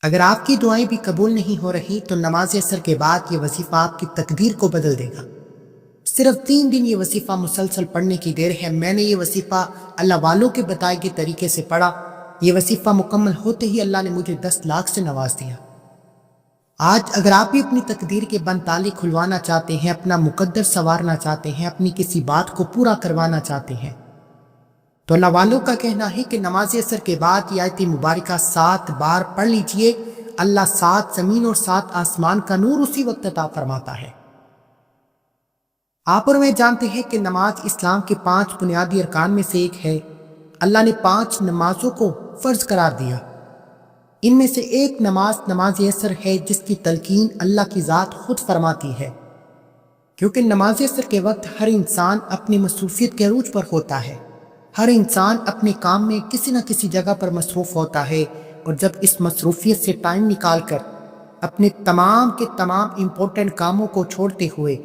اگر آپ کی دعائیں بھی قبول نہیں ہو رہی تو نماز عصر کے بعد یہ وظیفہ آپ کی تقدیر کو بدل دے گا۔ صرف 3 دن یہ وظیفہ مسلسل پڑھنے کی دیر ہے۔ میں نے یہ وظیفہ اللہ والوں کے بتائے گئے طریقے سے پڑھا۔ یہ وظیفہ مکمل ہوتے ہی اللہ نے مجھے 10 لاکھ سے نواز دیا۔ آج اگر آپ بھی اپنی تقدیر کے بند تالے کھلوانا چاہتے ہیں، اپنا مقدر سنوارنا چاہتے ہیں، اپنی کسی بات کو پورا کروانا چاہتے ہیں، تو اللہ والوں کا کہنا ہے کہ نماز عصر کے بعد یہ آیت مبارکہ 7 بار پڑھ لیجئے۔ اللہ 7 زمین اور 7 آسمان کا نور اسی وقت عطا فرماتا ہے۔ آپ اور میں جانتے ہیں کہ نماز اسلام کے 5 بنیادی ارکان میں سے ایک ہے۔ اللہ نے 5 نمازوں کو فرض قرار دیا۔ ان میں سے ایک نماز عصر ہے، جس کی تلقین اللہ کی ذات خود فرماتی ہے، کیونکہ نماز عصر کے وقت ہر انسان اپنی مصروفیت کے عروج پر ہوتا ہے۔ ہر انسان اپنے کام میں کسی نہ کسی جگہ پر مصروف ہوتا ہے، اور جب اس مصروفیت سے ٹائم نکال کر اپنے تمام کے تمام امپورٹنٹ کاموں کو چھوڑتے ہوئے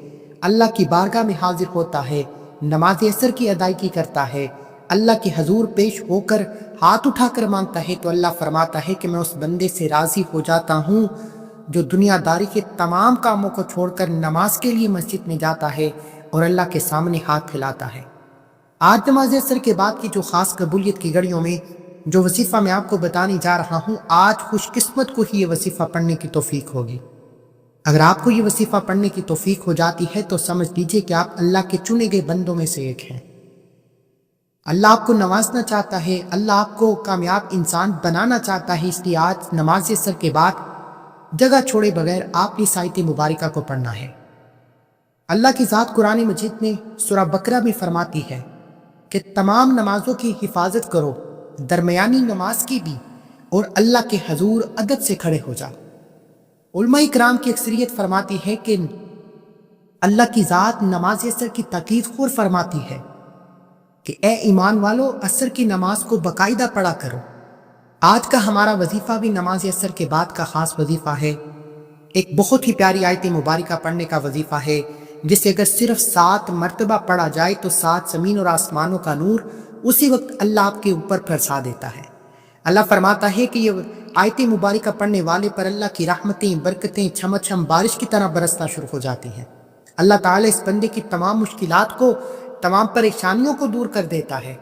اللہ کی بارگاہ میں حاضر ہوتا ہے، نماز عصر کی ادائیگی کرتا ہے، اللہ کے حضور پیش ہو کر ہاتھ اٹھا کر مانگتا ہے، تو اللہ فرماتا ہے کہ میں اس بندے سے راضی ہو جاتا ہوں جو دنیا داری کے تمام کاموں کو چھوڑ کر نماز کے لیے مسجد میں جاتا ہے اور اللہ کے سامنے ہاتھ پھیلاتا ہے۔ آج نماز عصر کے بعد کی جو خاص قبولیت کی گھڑیوں میں جو وظیفہ میں آپ کو بتانے جا رہا ہوں، آج خوش قسمت کو ہی یہ وظیفہ پڑھنے کی توفیق ہوگی۔ اگر آپ کو یہ وظیفہ پڑھنے کی توفیق ہو جاتی ہے تو سمجھ لیجئے کہ آپ اللہ کے چنے گئے بندوں میں سے ایک ہیں۔ اللہ آپ کو نوازنا چاہتا ہے، اللہ آپ کو کامیاب انسان بنانا چاہتا ہے، اس لیے آج نماز عصر کے بعد جگہ چھوڑے بغیر آپ نے اس آیت مبارکہ کو پڑھنا ہے۔ اللہ کی ذات قرآن مجید میں سورہ بقرہ میں فرماتی ہے کہ تمام نمازوں کی حفاظت کرو، درمیانی نماز کی بھی، اور اللہ کے حضور ادب سے کھڑے ہو جا۔ علماء کرام کی اکثریت فرماتی ہے کہ اللہ کی ذات نماز عصر کی تاکید خور فرماتی ہے کہ اے ایمان والو، عصر کی نماز کو باقاعدہ پڑھا کرو۔ آج کا ہمارا وظیفہ بھی نماز عصر کے بعد کا خاص وظیفہ ہے۔ ایک بہت ہی پیاری آیت مبارکہ پڑھنے کا وظیفہ ہے، جسے اگر صرف 7 مرتبہ پڑھا جائے تو 7 زمین اور آسمانوں کا نور اسی وقت اللہ آپ کے اوپر برسا دیتا ہے۔ اللہ فرماتا ہے کہ یہ آیت مبارکہ پڑھنے والے پر اللہ کی رحمتیں، برکتیں چھم چھم بارش کی طرح برسنا شروع ہو جاتی ہیں۔ اللہ تعالیٰ اس بندے کی تمام مشکلات کو، تمام پریشانیوں کو دور کر دیتا ہے۔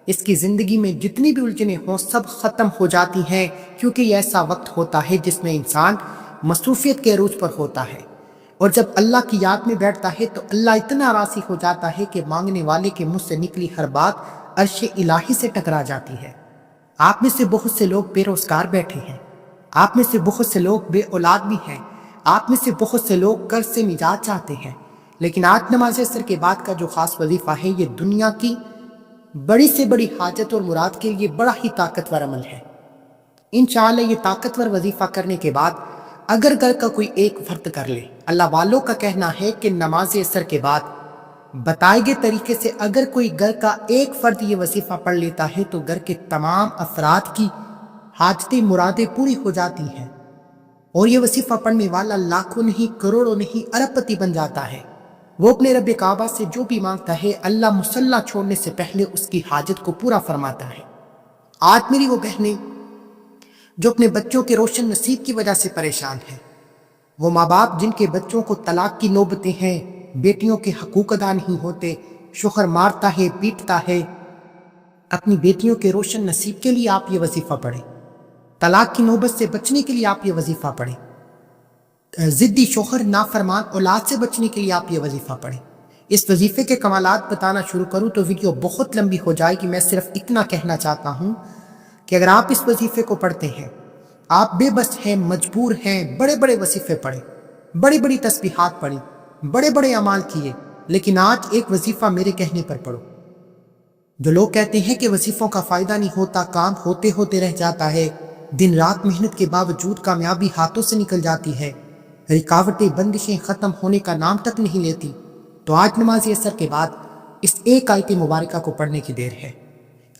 اس کی زندگی میں جتنی بھی الجھنیں ہوں سب ختم ہو جاتی ہیں، کیونکہ یہ ایسا وقت ہوتا ہے جس میں انسان مصروفیت کے عروج پر ہوتا ہے، اور جب اللہ کی یاد میں بیٹھتا ہے تو اللہ اتنا راضی ہو جاتا ہے کہ مانگنے والے کے منہ سے نکلی ہر بات عرش الہی سے ٹکرا جاتی ہے۔ آپ میں سے بہت سے لوگ بے روزگار بیٹھے ہیں، آپ میں سے بہت سے لوگ بے اولاد بھی ہیں، آپ میں سے بہت سے لوگ قرض سے نجات چاہتے ہیں، لیکن آج نماز عصر کے بعد کا جو خاص وظیفہ ہے، یہ دنیا کی بڑی سے بڑی حاجت اور مراد کے لیے بڑا ہی طاقتور عمل ہے۔ انشاءاللہ یہ طاقتور وظیفہ کرنے کے بعد اگر گھر کا کوئی ایک فرد کر لے، اللہ والوں کا کہنا ہے کہ نماز عصر کے بعد بتائے گئے طریقے سے اگر کوئی گھر کا ایک فرد یہ وظیفہ پڑھ لیتا ہے تو گھر کے تمام افراد کی حاجتیں مرادیں پوری ہو جاتی ہیں، اور یہ وظیفہ پڑھنے والا لاکھوں نہیں، کروڑوں نہیں، ارب پتی بن جاتا ہے۔ وہ اپنے رب کعبہ سے جو بھی مانگتا ہے، اللہ مصلی چھوڑنے سے پہلے اس کی حاجت کو پورا فرماتا ہے۔ آج میری وہ بہنیں جو اپنے بچوں کے روشن نصیب کی وجہ سے پریشان ہیں، وہ ماں باپ جن کے بچوں کو طلاق کی نوبتیں ہیں، بیٹیوں کے حقوق ادا نہیں ہوتے، شوہر مارتا ہے، پیٹتا ہے، اپنی بیٹیوں کے روشن نصیب کے لیے آپ یہ وظیفہ پڑھیں۔ طلاق کی نوبت سے بچنے کے لیے آپ یہ وظیفہ پڑھیں۔ ضدی شوہر، نافرمان اولاد سے بچنے کے لیے آپ یہ وظیفہ پڑھیں۔ اس وظیفے کے کمالات بتانا شروع کروں تو ویڈیو بہت لمبی ہو جائے گی۔ میں صرف اتنا کہنا چاہتا ہوں کہ اگر آپ اس وظیفے کو پڑھتے ہیں، آپ بے بس ہیں، مجبور ہیں، بڑے بڑے وظیفے پڑھیں، بڑی بڑی تسبیحات پڑھیں، بڑے بڑے اعمال کیے، لیکن آج ایک وظیفہ میرے کہنے پر پڑھو۔ جو لوگ کہتے ہیں کہ وظیفوں کا فائدہ نہیں ہوتا، کام ہوتے ہوتے رہ جاتا ہے، دن رات محنت کے باوجود کامیابی ہاتھوں سے نکل جاتی ہے، رکاوٹیں، بندشیں ختم ہونے کا نام تک نہیں لیتی، تو آج نماز عصر کے بعد اس ایک آیت مبارکہ کو پڑھنے کی دیر ہے۔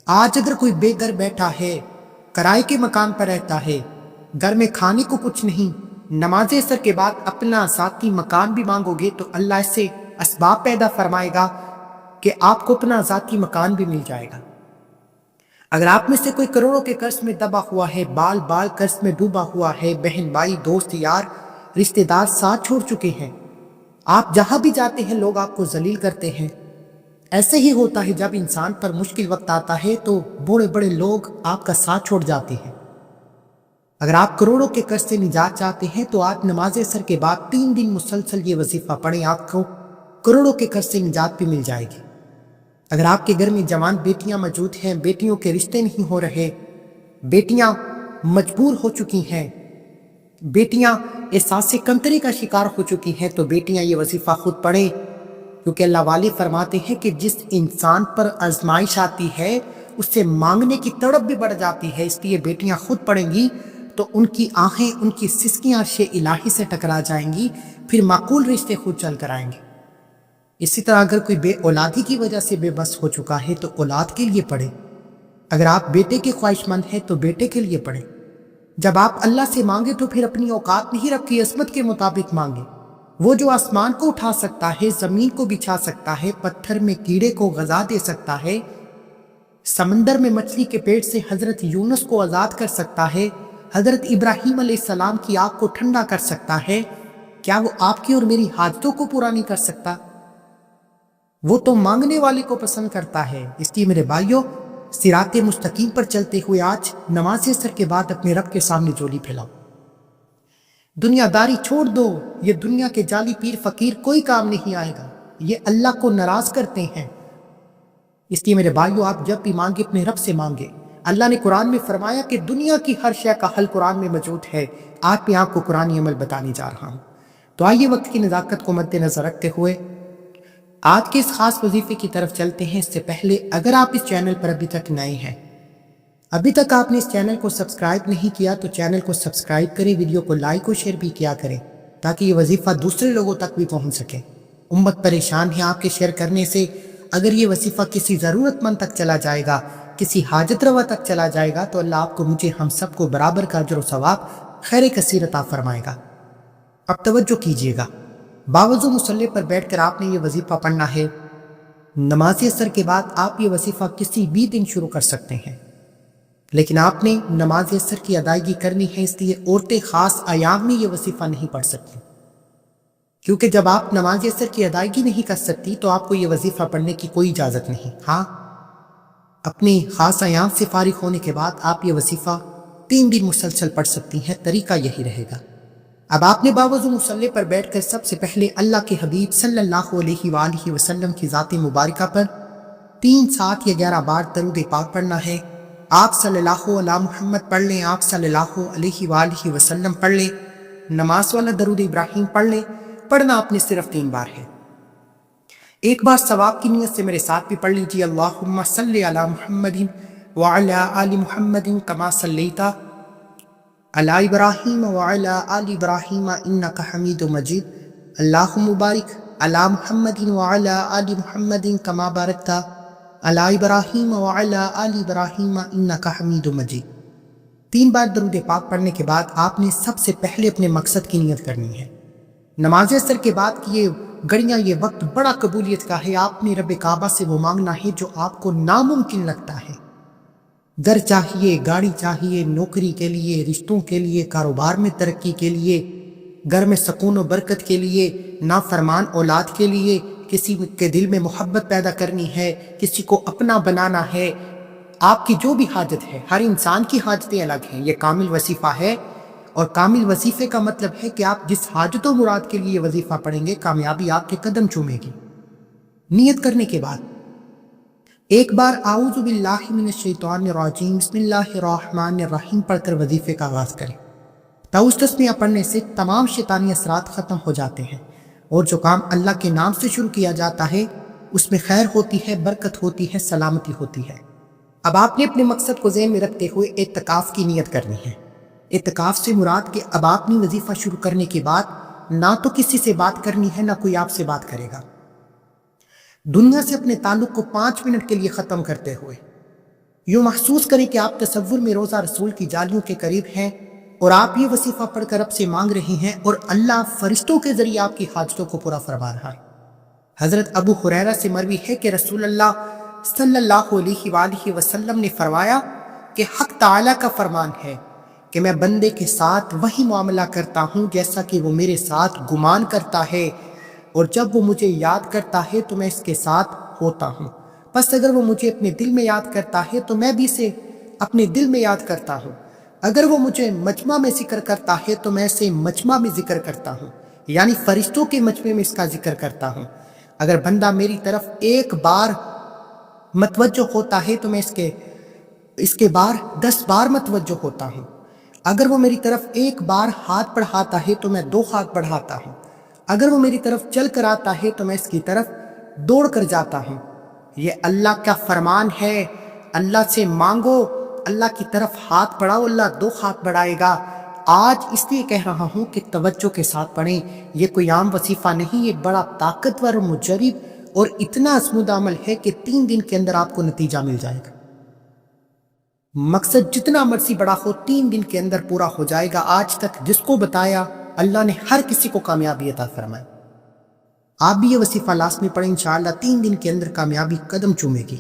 آج اگر کوئی بے گھر بیٹھا ہے، کرائے کے مکان پر رہتا ہے، گھر میں کھانے کو کچھ نہیں، نماز عصر کے بعد اپنا ذاتی مکان بھی مانگو گے تو اللہ ایسے اسباب پیدا فرمائے گا کہ آپ کو اپنا ذاتی مکان بھی مل جائے گا۔ اگر آپ میں سے کوئی کروڑوں کے قرض میں دبا ہوا ہے، بال بال قرض میں ڈوبا ہوا ہے، بہن بھائی دوست یار رشتہ دار ساتھ چھوڑ چکے ہیں، آپ جہاں بھی جاتے ہیں لوگ آپ کو ذلیل کرتے ہیں، ایسے ہی ہوتا ہے جب انسان پر مشکل وقت آتا ہے تو بڑے بڑے لوگ آپ کا ساتھ چھوڑ جاتے ہیں۔ اگر آپ کروڑوں کے قرض سے نجات چاہتے ہیں تو آپ نماز عصر کے بعد 3 دن مسلسل یہ وظیفہ پڑھیں، آپ کو کروڑوں کے قرض سے نجات بھی مل جائے گی۔ اگر آپ کے گھر میں جوان بیٹیاں موجود ہیں، بیٹیوں کے رشتے نہیں ہو رہے، بیٹیاں مجبور ہو چکی ہیں، بیٹیاں احساس کمتری کا شکار ہو چکی ہیں، تو بیٹیاں یہ وظیفہ خود پڑھیں، کیونکہ اللہ والے فرماتے ہیں کہ جس انسان پر آزمائش آتی ہے اس سے مانگنے کی تڑپ بھی بڑھ جاتی ہے، اس لیے بیٹیاں خود پڑھیں گی تو ان کی آنکھیں، ان کی سسکیاں عرش الہی سے ٹکرا جائیں گی، پھر معقول رشتے خود چل کر آئیں گے۔ اسی طرح اگر کوئی بے اولادی کی وجہ سے بے بس ہو چکا ہے تو اولاد کے لیے پڑھے۔ اگر آپ بیٹے کے خواہش مند ہیں تو بیٹے کے لیے پڑھیں۔ جب آپ اللہ سے مانگے تو پھر اپنی اوقات نہیں رکھی، عصمت کے مطابق مانگے۔ وہ جو آسمان کو اٹھا سکتا ہے، زمین کو بچھا سکتا ہے، پتھر میں کیڑے کو غذا دے سکتا ہے، سمندر میں مچھلی کے پیٹ سے حضرت یونس کو آزاد کر سکتا ہے، حضرت ابراہیم علیہ السلام کی آگ کو ٹھنڈا کر سکتا ہے، کیا وہ آپ کی اور میری حاجتوں کو پورا نہیں کر سکتا؟ وہ تو مانگنے والے کو پسند کرتا ہے۔ اس لیے میرے بھائیوں، صراط مستقیم پر چلتے ہوئے آج نماز عصر کے بعد اپنے رب کے سامنے جھولی پھیلاؤ۔ دنیا داری چھوڑ دو، یہ دنیا کے جعلی پیر فقیر کوئی کام نہیں آئے گا، یہ اللہ کو ناراض کرتے ہیں۔ اس لیے میرے بھائیوں، آپ جب بھی مانگے اپنے رب سے مانگے۔ اللہ نے قرآن میں فرمایا کہ دنیا کی ہر شے کا حل قرآن میں موجود ہے۔ آج بھی آپ کو قرآنی عمل بتانے جا رہا ہوں، تو آئیے وقت کی نزاکت کو مد نظر رکھتے ہوئے آج کے اس خاص وظیفے کی طرف چلتے ہیں۔ اس سے پہلے اگر آپ اس چینل پر ابھی تک نئے ہیں، ابھی تک آپ نے اس چینل کو سبسکرائب نہیں کیا تو چینل کو سبسکرائب کریں، ویڈیو کو لائک اور شیئر بھی کیا کریں تاکہ یہ وظیفہ دوسرے لوگوں تک بھی پہنچ سکے۔ امت پریشان ہے آپ کے شیئر کرنے سے۔ اگر یہ وظیفہ کسی ضرورت مند تک چلا جائے گا، کسی حاجت روا تک چلا جائے گا تو اللہ آپ کو، مجھے، ہم سب کو برابر کا اجر و ثواب خیر کثیر عطا فرمائے گا۔ اب توجہ کیجیے گا، باوضو مصلی پر بیٹھ کر آپ نے یہ وظیفہ پڑھنا ہے۔ نماز عصر کے بعد آپ یہ وظیفہ کسی بھی دن شروع کر سکتے ہیں، لیکن آپ نے نماز عصر کی ادائیگی کرنی ہے، اس لیے عورتیں خاص ایام میں یہ وظیفہ نہیں پڑھ سکتی، کیونکہ جب آپ نماز عصر کی ادائیگی نہیں کر سکتی تو آپ کو یہ وظیفہ پڑھنے کی کوئی اجازت نہیں۔ ہاں، اپنے خاص ایام سے فارغ ہونے کے بعد آپ یہ وظیفہ 3 دن مسلسل پڑھ سکتی ہیں، طریقہ یہی رہے گا۔ اب آپ نے باوضو مصلی پر بیٹھ کر سب سے پہلے اللہ کے حبیب صلی اللہ علیہ وآلہ وسلم کی ذات مبارکہ پر 3، 7 یا 11 بار درود پاک پڑھنا ہے۔ آپ صلی اللہ علیہ محمد پڑھ لیں، آپ صلی اللہ علیہ وآلہ وسلم پڑھ لیں، نماز والا درود ابراہیم پڑھ لیں۔ پڑھنا آپ نے صرف 3 بار ہے۔ ایک بار ثواب کی نیت سے میرے ساتھ بھی پڑھ لیجیے، اللہم صلی علی محمد وعلی آل محمد کما صلیت علی ابراہیم وعلی آل ابراہیم انک حمید مجید، اللہم بارک علی محمد وعلی آل محمد کما بارکت علی ابراہیم وعلی آل ابراہیم انک حمید مجید۔ 3 بار درود پاک پڑھنے کے بعد آپ نے سب سے پہلے اپنے مقصد کی نیت کرنی ہے۔ نماز عصر کے بعد کی یہ گھڑیاں، یہ وقت بڑا قبولیت کا ہے۔ آپ نے رب کعبہ سے وہ مانگنا ہے جو آپ کو ناممکن لگتا ہے۔ گھر چاہیے، گاڑی چاہیے، نوکری کے لیے، رشتوں کے لیے، کاروبار میں ترقی کے لیے، گھر میں سکون و برکت کے لیے، نافرمان اولاد کے لیے، کسی کے دل میں محبت پیدا کرنی ہے، کسی کو اپنا بنانا ہے۔ آپ کی جو بھی حاجت ہے، ہر انسان کی حاجتیں الگ ہیں، یہ کامل وظیفہ ہے، اور کامل وظیفے کا مطلب ہے کہ آپ جس حاجت و مراد کے لیے یہ وظیفہ پڑھیں گے، کامیابی آپ کے قدم چومے گی۔ نیت کرنے کے بعد ایک بار اعوذ باللہ من الشیطان الرجیم بسم اللہ الرحمن الرحیم پڑھ کر وظیفے کا آغاز کریں۔ تعوذ تسمیہ پڑھنے سے تمام شیطانی اثرات ختم ہو جاتے ہیں، اور جو کام اللہ کے نام سے شروع کیا جاتا ہے اس میں خیر ہوتی ہے، برکت ہوتی ہے، سلامتی ہوتی ہے۔ اب آپ نے اپنے مقصد کو ذہن میں رکھتے ہوئے اعتکاف کی نیت کرنی ہے۔ اعتکاف سے مراد کہ اب آپ نے وظیفہ شروع کرنے کے بعد نہ تو کسی سے بات کرنی ہے، نہ کوئی آپ سے بات کرے گا۔ دنیا سے اپنے تعلق کو 5 منٹ کے لیے ختم کرتے ہوئے یوں محسوس کریں کہ آپ تصور میں روزہ رسول کی جالیوں کے قریب ہیں، اور آپ یہ وظیفہ پڑھ کر رب سے مانگ رہے ہیں، اور اللہ فرشتوں کے ذریعے آپ کی حاجتوں کو پورا فرما رہا ہے۔ حضرت ابو ہریرہ سے مروی ہے کہ رسول اللہ صلی اللہ علیہ وآلہ وسلم نے فرمایا کہ حق تعالیٰ کا فرمان ہے کہ میں بندے کے ساتھ وہی معاملہ کرتا ہوں جیسا کہ وہ میرے ساتھ گمان کرتا ہے، اور جب وہ مجھے یاد کرتا ہے تو میں اس کے ساتھ ہوتا ہوں۔ پس اگر وہ مجھے اپنے دل میں یاد کرتا ہے تو میں بھی اسے اپنے دل میں یاد کرتا ہوں، اگر وہ مجھے مجمع میں ذکر کرتا ہے تو میں اسے مجمع میں ذکر کرتا ہوں، یعنی فرشتوں کے مجمع میں اس کا ذکر کرتا ہوں۔ اگر بندہ میری طرف ایک بار متوجہ ہوتا ہے تو میں اس کے بار 10 بار متوجہ ہوتا ہوں، اگر وہ میری طرف ایک بار ہاتھ بڑھاتا ہے تو میں 2 ہاتھ بڑھاتا ہوں، اگر وہ میری طرف چل کر آتا ہے تو میں اس کی طرف دوڑ کر جاتا ہوں۔ یہ اللہ کا فرمان ہے، اللہ سے مانگو، اللہ کی طرف ہاتھ بڑھاؤ، اللہ 2 ہاتھ بڑھائے گا۔ آج اس لیے کہہ رہا ہوں کہ توجہ کے ساتھ پڑھیں، یہ کوئی عام وظیفہ نہیں، یہ بڑا طاقتور اور مجرب اور اتنا ازمودہ عمل ہے کہ 3 دن کے اندر آپ کو نتیجہ مل جائے گا۔ مقصد جتنا مرضی بڑا ہو 3 دن کے اندر پورا ہو جائے گا۔ آج تک جس کو بتایا اللہ نے ہر کسی کو کامیابی عطا فرمائی۔ آپ بھی یہ وظیفہ لازمی پڑھیں، انشاءاللہ 3 دن کے اندر کامیابی قدم چومے گی۔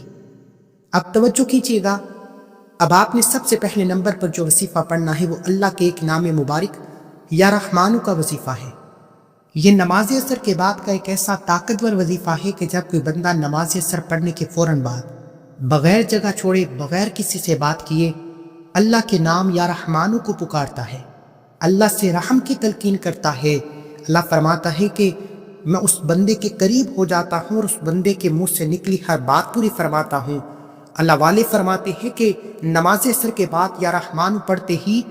اب توجہ کیجیے گا، اب آپ نے سب سے پہلے نمبر پر جو وظیفہ پڑھنا ہے وہ اللہ کے ایک نام مبارک یا رحمانو کا وظیفہ ہے۔ یہ نماز عصر کے بعد کا ایک ایسا طاقتور وظیفہ ہے کہ جب کوئی بندہ نماز عصر پڑھنے کے فوراً بعد بغیر جگہ چھوڑے، بغیر کسی سے بات کیے اللہ کے نام یا رحمانو کو پکارتا ہے، اللہ سے رحم کی تلقین کرتا ہے، اللہ فرماتا ہے کہ میں اس بندے کے قریب ہو جاتا ہوں اور اس بندے کے منہ سے نکلی ہر بات پوری فرماتا ہوں۔ اللہ والے فرماتے ہیں کہ نماز عصر کے بعد یا رحمان پڑھتے ہی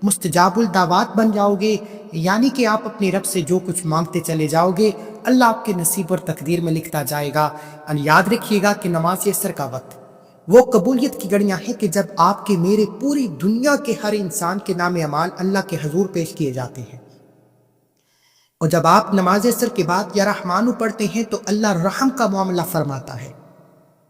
مستجاب الدعوات بن جاؤ گے، یعنی کہ آپ اپنے رب سے جو کچھ مانگتے چلے جاؤ گے اللہ آپ کے نصیب اور تقدیر میں لکھتا جائے گا۔ اور یاد رکھیے گا کہ نماز عصر کا وقت وہ قبولیت کی گھڑیاں ہیں کہ جب آپ کے میرے پوری دنیا کے ہر انسان کے نام اعمال اللہ کے حضور پیش کیے جاتے ہیں، اور جب آپ نماز عصر کے بعد یا رحمانو پڑھتے ہیں تو اللہ رحم کا معاملہ فرماتا ہے،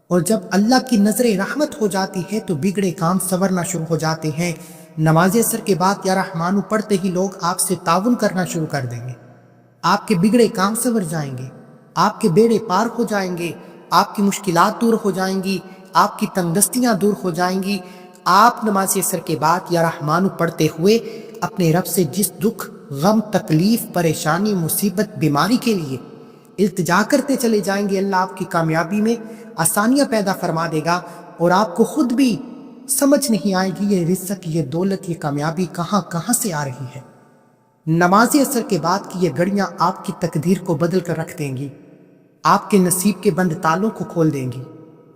اور جب اللہ کی نظر رحمت ہو جاتی ہے تو بگڑے کام سنورنا شروع ہو جاتے ہیں۔ نماز عصر کے بعد یا رحمانو پڑھتے ہی لوگ آپ سے تعاون کرنا شروع کر دیں گے، آپ کے بگڑے کام سنور جائیں گے، آپ کے بیڑے پار ہو جائیں گے، آپ کی مشکلات دور ہو جائیں گی، آپ کی تنگدستیاں دور ہو جائیں گی۔ آپ نماز عصر کے بعد یا رحمانو پڑھتے ہوئے اپنے رب سے جس دکھ، غم، تکلیف، پریشانی، مصیبت، بیماری کے لیے التجا کرتے چلے جائیں گے اللہ آپ کی کامیابی میں آسانیاں پیدا فرما دے گا، اور آپ کو خود بھی سمجھ نہیں آئے گی یہ رزق، یہ دولت، یہ کامیابی کہاں کہاں سے آ رہی ہے۔ نماز عصر کے بعد کی یہ گھڑیاں آپ کی تقدیر کو بدل کر رکھ دیں گی، آپ کے نصیب کے بند تالوں کو کھول دیں گی،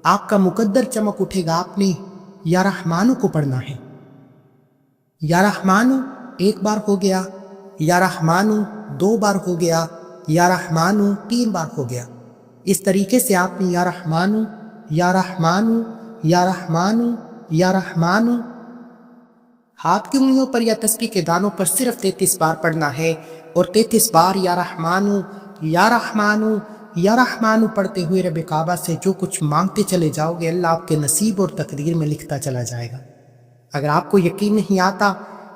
آپ کا مقدر چمک اٹھے گا۔ آپ نے یا رحمانو کو پڑھنا ہے، یا رحمانو 1 بار ہو گیا، یا رحمانو 2 بار ہو گیا، یا رحمانو 3 بار ہو گیا۔ اس طریقے سے آپ نے یا رحمانو، یا رحمانو، یا رحمانو، یا رحمانو ہاتھ کی انگلیوں پر یا تسبیح کے دانوں پر صرف 33 بار پڑھنا ہے، اور 33 بار یا رحمانو، یا رحمانو، یا رحمانو پڑھتے ہوئے رب کعبہ سے جو کچھ مانگتے چلے جاؤ گے اللہ آپ کے نصیب اور تقدیر میں لکھتا چلا جائے گا۔ اگر آپ کو یقین نہیں آتا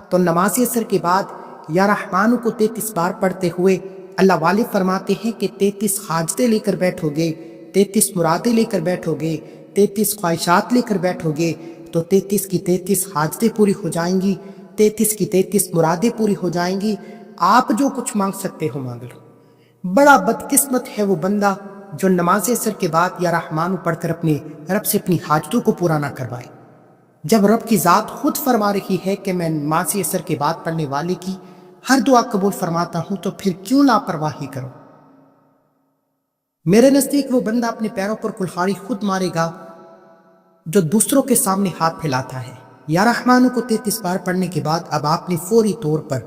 تو نماز عصر کے بعد یا رحمانو کو 33 بار پڑھتے ہوئے اللہ والے فرماتے ہیں کہ 33 حاجتیں لے کر بیٹھو گے، 33 مرادیں لے کر بیٹھو گے، 33 خواہشات لے کر بیٹھو گے تو 33 کی 33 حاجتیں پوری ہو جائیں گی، 33 کی 33 مرادیں پوری ہو جائیں گی، آپ جو کچھ مانگ سکتے ہو مانگ لو۔ بڑا بدقسمت ہے وہ بندہ جو نماز عصر کے بعد یا رحمانو پڑھ کر اپنے رب سے اپنی حاجتوں کو پورا نہ کروائے، جب رب کی ذات خود فرما رہی ہے کہ میں نماز عصر کے بعد پڑھنے والے کی ہر دعا قبول فرماتا ہوں، تو پھر کیوں لاپرواہی کرو۔ میرے نزدیک وہ بندہ اپنے پیروں پر کلہاڑی خود مارے گا جو دوسروں کے سامنے ہاتھ پھیلاتا ہے۔ یا رحمانو کو 33 بار پڑھنے کے بعد اب آپ نے فوری طور پر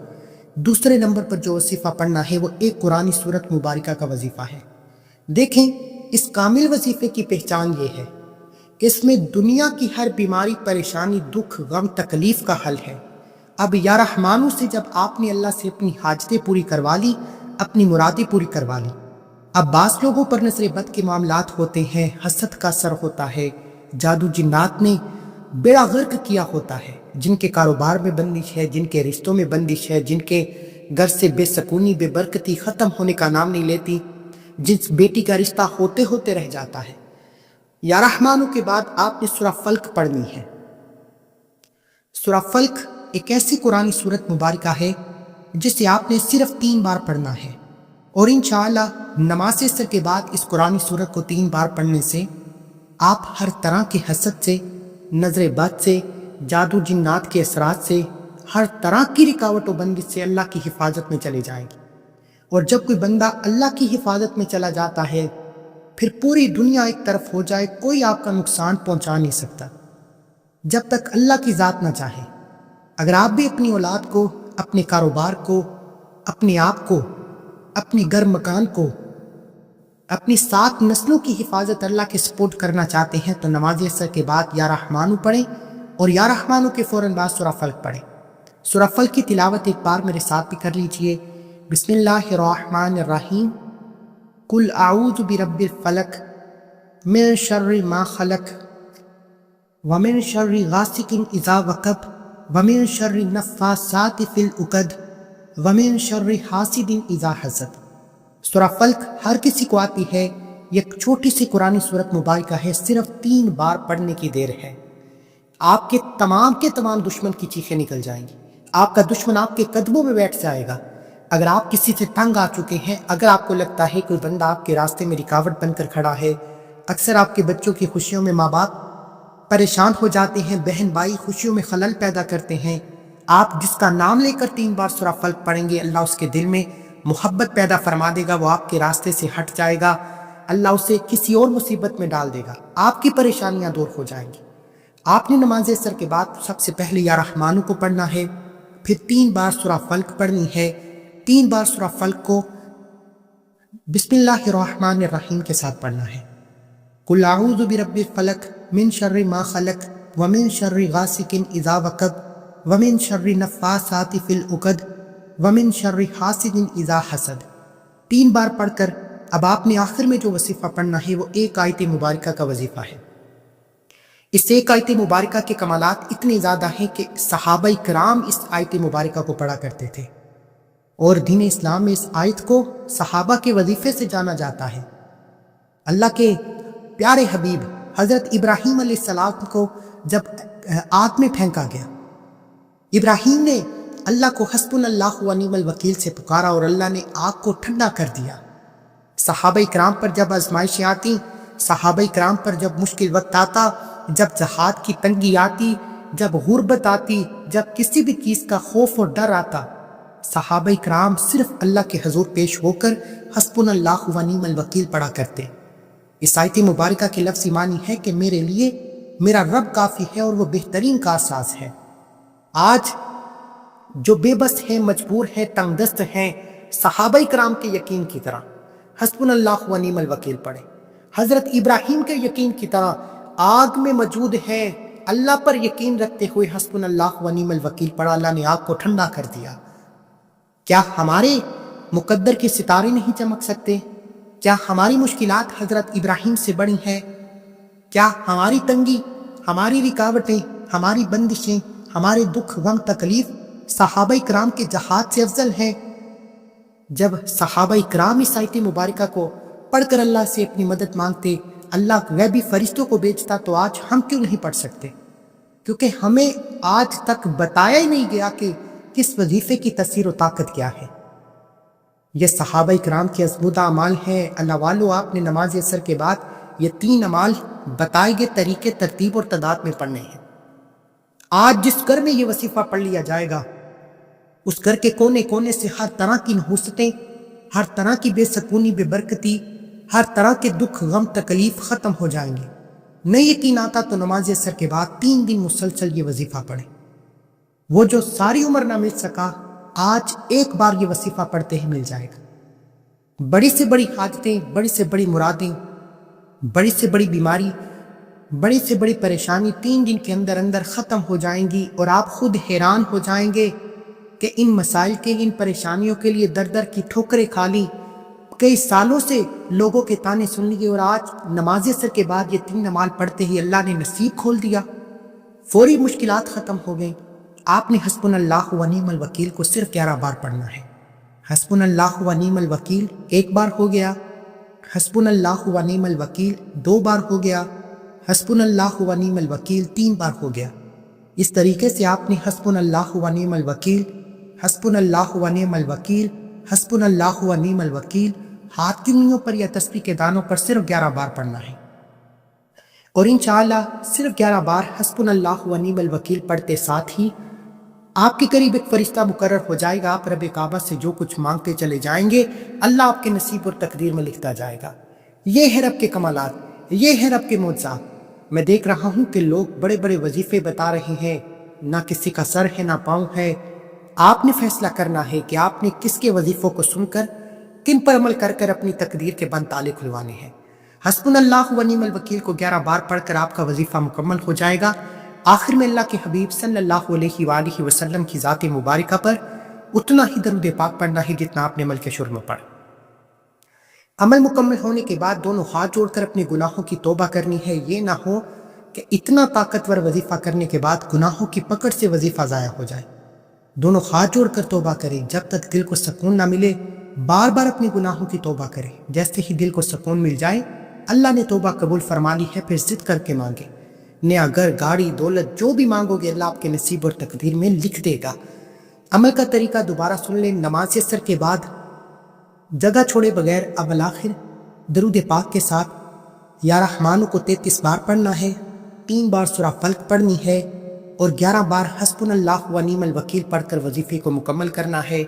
دوسرے نمبر پر جو وظیفہ پڑھنا ہے وہ ایک قرآنی سورت مبارکہ کا وظیفہ ہے۔ دیکھیں، اس کامل وظیفے کی پہچان یہ ہے کہ اس میں دنیا کی ہر بیماری، پریشانی، دکھ، غم، تکلیف کا حل ہے۔ اب یا رحمانو سے جب آپ نے اللہ سے اپنی حاجتیں پوری کروا لی، اپنی مرادیں پوری کروا لی، اب بعض لوگوں پر نظر بد کے معاملات ہوتے ہیں، حسد کا اثر ہوتا ہے، جادو جنات نے بیڑا غرق کیا ہوتا ہے، جن کے کاروبار میں بندش ہے، جن کے رشتوں میں بندش ہے، جن کے گھر سے بے سکونی، بے برکتی ختم ہونے کا نام نہیں لیتی، جس بیٹی کا رشتہ ہوتے ہوتے رہ جاتا ہے، یا رحمانو کے بعد آپ نے سورہ فلق پڑھنی ہے۔ سورہ فلق ایک ایسی قرآنی سورت مبارکہ ہے جسے آپ نے صرف 3 بار پڑھنا ہے، اور انشاءاللہ نماز عصر کے بعد اس قرآنی سورت کو 3 بار پڑھنے سے آپ ہر طرح کے حسد سے، نظر بد سے، جادو جنات کے اثرات سے، ہر طرح کی رکاوٹ و بندش سے اللہ کی حفاظت میں چلے جائیں گے۔ اور جب کوئی بندہ اللہ کی حفاظت میں چلا جاتا ہے، پھر پوری دنیا ایک طرف ہو جائے، کوئی آپ کا نقصان پہنچا نہیں سکتا جب تک اللہ کی ذات نہ چاہے۔ اگر آپ بھی اپنی اولاد کو، اپنے کاروبار کو، اپنے آپ کو، اپنی گھر مکان کو، اپنی 7 نسلوں کی حفاظت اللہ کے سپورٹ کرنا چاہتے ہیں تو نماز عصر کے بعد یا رحمانو پڑھیں، اور یا رحمانو کے فوراً بعد سورہ فلق پڑھیں۔ سورہ فلق کی تلاوت ایک بار میرے ساتھ بھی کر لیجئے۔ بسم اللہ الرحمن الرحیم، قل اعوذ برب الفلق من شر ما خلق ومن شر غاسق اذا وقب ومن شر النفاثات فی العقد ومن شر حاسد اذا حسد۔ سورہ فلق ہر کسی کو آتی ہے، یہ ایک چھوٹی سی قرآنی سورت مبارکہ ہے، صرف 3 بار پڑھنے کی دیر ہے۔ آپ کے تمام دشمن کی چیخیں نکل جائیں گی، آپ کا دشمن آپ کے قدموں میں بیٹھ جائے گا۔ اگر آپ کسی سے تنگ آ چکے ہیں، اگر آپ کو لگتا ہے کوئی بندہ آپ کے راستے میں رکاوٹ بن کر کھڑا ہے، اکثر آپ کے بچوں کی خوشیوں میں ماں باپ پریشان ہو جاتے ہیں، بہن بھائی خوشیوں میں خلل پیدا کرتے ہیں، آپ جس کا نام لے کر 3 بار سورہ فلق پڑھیں گے، اللہ اس کے دل میں محبت پیدا فرما دے گا، وہ آپ کے راستے سے ہٹ جائے گا، اللہ اسے کسی اور مصیبت میں ڈال دے گا، آپ کی پریشانیاں دور ہو جائیں گی۔ آپ نے نماز عصر کے بعد سب سے پہلے یا رحمانو کو پڑھنا ہے، پھر 3 بار سورہ فلق پڑھنی ہے۔ 3 بار سورہ فلق کو بسم اللہ الرحمن الرحیم کے ساتھ پڑھنا ہے۔ قل اعوذ برب الفلق من شر ما خلق ومن شر غاسق اذا وقب ومن شر النفاثات فی العقد ومن شر حاسد اذا حسد۔ 3 بار پڑھ کر اب آپ نے آخر میں جو وظیفہ پڑھنا ہے وہ ایک آیت مبارکہ کا وظیفہ ہے۔ اس ایک آیت مبارکہ کے کمالات اتنے زیادہ ہیں کہ صحابہ کرام اس آیت مبارکہ کو پڑھا کرتے تھے، اور دین اسلام میں اس آیت کو صحابہ کے وظیفے سے جانا جاتا ہے۔ اللہ کے پیارے حبیب حضرت ابراہیم علیہ السلام کو جب آگ میں پھینکا گیا، ابراہیم نے اللہ کو حسبنا اللہ و نعم الوکیل سے پکارا اور اللہ نے آگ کو ٹھنڈا کر دیا۔ صحابہ کرام پر جب آزمائشیں آتی، صحابہ کرام پر جب مشکل وقت آتا، جب جہاد کی تنگی آتی، جب غربت آتی، جب کسی بھی چیز کا خوف اور ڈر آتا، صحابہ کرام صرف اللہ کے حضور پیش ہو کر حسبنا اللہ و نعم الوکیل پڑھا کرتے۔ اس آیت مبارکہ کے لفظی معنی ہے کہ میرے لیے میرا رب کافی ہے اور وہ بہترین کارساز ہے۔ آج جو بے بس ہیں، مجبور ہیں، تنگ دست ہیں، صحابہ کرام کے یقین کی طرح حسبنا اللہ و نعم الوکیل پڑھیں۔ حضرت ابراہیم کے یقین کی طرح آگ میں موجود ہے، اللہ پر یقین رکھتے ہوئے حسبنا اللہ و نعم الوکیل پڑھا، اللہ نے آگ کو ٹھنڈا کر دیا۔ کیا ہمارے مقدر کے ستارے نہیں چمک سکتے؟ کیا ہماری مشکلات حضرت ابراہیم سے بڑی ہیں؟ کیا ہماری تنگی، ہماری رکاوٹیں، ہماری بندشیں، ہمارے دکھ غم تکلیف صحابہ کرام کے جہاد سے افضل ہیں؟ جب صحابہ کرام اس آیت مبارکہ کو پڑھ کر اللہ سے اپنی مدد مانگتے، اللہ غیبی فرشتوں کو بھیجتا، تو آج ہم کیوں نہیں پڑھ سکتے؟ کیونکہ ہمیں آج تک بتایا ہی نہیں گیا کہ کس وظیفے کی تاثیر و طاقت کیا ہے۔ یہ صحابہ کرام کے ازمودہ اعمال ہیں۔ اللہ والو، آپ نے نماز عصر کے بعد یہ 3 اعمال بتائے گئے طریقے، ترتیب اور تعداد میں پڑھنے ہیں۔ آج جس گھر میں یہ وظیفہ پڑھ لیا جائے گا، اس گھر کے کونے کونے سے ہر طرح کی نحوستیں، ہر طرح کی بے سکونی، بے برکتی، ہر طرح کے دکھ غم تکلیف ختم ہو جائیں گے۔ نہیں یقین آتا تو نماز عصر کے بعد 3 دن مسلسل یہ وظیفہ پڑھیں۔ وہ جو ساری عمر نہ مل سکا، آج ایک بار یہ وظیفہ پڑھتے ہی مل جائے گا۔ بڑی سے بڑی حاجتیں، بڑی سے بڑی مرادیں، بڑی سے بڑی بیماری، بڑی سے بڑی پریشانی 3 دن کے اندر اندر ختم ہو جائیں گی، اور آپ خود حیران ہو جائیں گے کہ ان مسائل کے، ان پریشانیوں کے لیے در در کی ٹھوکریں کھا لی، کئی سالوں سے لوگوں کے تانے سن لیے، اور آج نماز عصر کے بعد یہ 3 اعمال پڑھتے ہی اللہ نے نصیب کھول دیا، فوری مشکلات ختم ہو گئیں۔ آپ نے حسبنا اللہ و نعم الوکیل کو صرف 11 بار پڑھنا ہے۔ حسبنا اللہ و نعم الوکیل 1 بار ہو گیا، حسبنا اللہ و نعم الوکیل 2 بار ہو گیا، حسبنا اللہ و نعم الوکیل 3 بار ہو گیا۔ اس طریقے سے آپ نے حسبنا اللہ و نعم الوکیل، حسبنا اللہ و نعم الوکیل، حسبنا اللہ و نعم الوکیل ہاتھ کی انگلیوں پر یا تسبیح کے دانوں پر صرف 11 بار پڑھنا ہے، اور انشاءاللہ صرف 11 بار حسبنا اللہ و نعم الوکیل پڑھتے ساتھ ہی آپ کے قریب ایک فرشتہ مقرر ہو جائے گا۔ آپ رب کعبہ سے جو کچھ مانگتے چلے جائیں گے اللہ آپ کے نصیب اور تقدیر میں لکھتا جائے گا۔ یہ ہے رب کے کمالات، یہ ہے رب کے معجزات۔ میں دیکھ رہا ہوں کہ لوگ بڑے بڑے وظیفے بتا رہے ہیں، نہ کسی کا سر ہے نہ پاؤں ہے۔ آپ نے فیصلہ کرنا ہے کہ آپ نے کس کے وظیفوں کو سن کر کن پر عمل کر کر اپنی تقدیر کے بند تالے کھلوانے ہیں۔ حسبنا اللہ و نعم الوکیل کو 11 بار پڑھ کر آپ کا وظیفہ مکمل ہو جائے گا۔ آخر میں اللہ کے حبیب صلی اللہ علیہ وآلہ وسلم کی ذات مبارکہ پر اتنا ہی درود پاک پڑھنا ہے جتنا آپ نے عمل کے شروع میں پڑھا۔ عمل مکمل ہونے کے بعد دونوں ہاتھ جوڑ کر اپنے گناہوں کی توبہ کرنی ہے۔ یہ نہ ہو کہ اتنا طاقتور وظیفہ کرنے کے بعد گناہوں کی پکڑ سے وظیفہ ضائع ہو جائے۔ دونوں ہاتھ جوڑ کر توبہ کریں، جب تک دل کو سکون نہ ملے بار بار اپنے گناہوں کی توبہ کریں۔ جیسے ہی دل کو سکون مل جائے اللہ نے توبہ قبول فرما لی ہے، پھر ضد کر کے مانگے۔ نیا گھر، گاڑی، دولت جو بھی مانگو گے اللہ آپ کے نصیب اور تقدیر میں لکھ دے گا۔ عمل کا طریقہ دوبارہ سن لیں۔ نماز اثر کے بعد جگہ چھوڑے بغیر اول آخر درود پاک کے ساتھ یا رحمانوں کو 33 بار پڑھنا ہے، 3 بار سورہ فلق پڑھنی ہے اور 11 بار حسبنا اللہ و نعم الوکیل پڑھ کر وظیفے کو مکمل کرنا ہے۔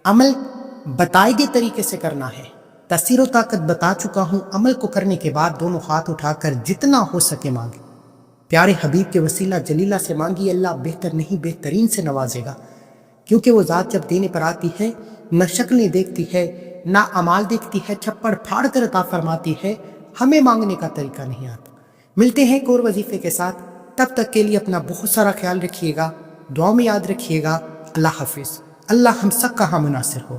عمل بتائے گئے طریقے سے کرنا ہے۔ تاثیر و طاقت بتا چکا ہوں۔ عمل کو کرنے کے بعد دونوں ہاتھ اٹھا کر جتنا ہو سکے مانگے۔ پیارے حبیب کے وسیلہ جلیلہ سے مانگی، اللہ بہتر نہیں بہترین سے نوازے گا، کیونکہ وہ ذات جب دینے پر آتی ہے نہ شکلیں دیکھتی ہے نہ اعمال دیکھتی ہے، چھپڑ پھاڑ کر عطا فرماتی ہے۔ ہمیں مانگنے کا طریقہ نہیں آتا۔ ملتے ہیں ایک اور وظیفے کے ساتھ، تب تک کے لیے اپنا بہت سارا خیال رکھیے گا، دعاؤں میں یاد رکھیے گا۔ اللہ حافظ۔ اللہ ہم سب کا ہم ناصر ہو۔